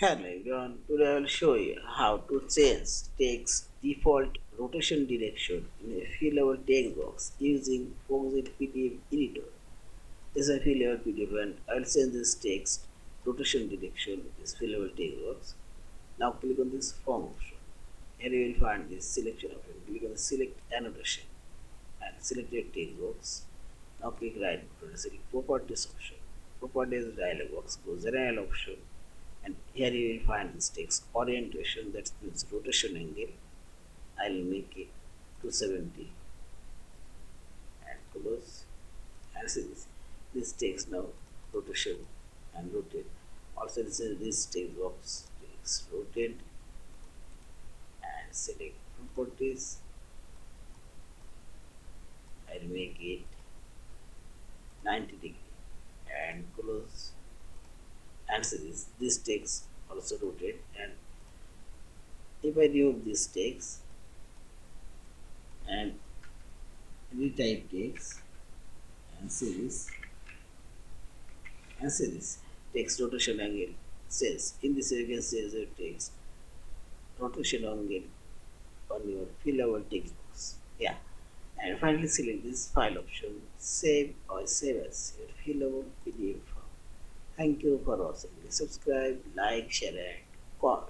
Hello everyone, today I will show you how to change text default rotation direction in a fillable text box using Foxit PDF Editor. This is a fillable PDF and I will change this text rotation direction in this fillable text box. Now click on this form option. Here you will find this selection option. Click on the select annotation and select your text box. Now click right button, select properties option. Properties dialog box, go general option. And here you will find this text orientation, that means rotation angle. I will make it 270 and close and see this text now rotation and rotate. Also this text box text rotate and select properties. I will make it 90 degree and close. And so this text also rotate, and if I remove this text and retype text and see this text rotation angle says in this you can see the text rotation angle on your fillable text box. Yeah, and finally select this file option, save or save as your fillable PDF file. Thank you for watching. Subscribe, like, share and comment.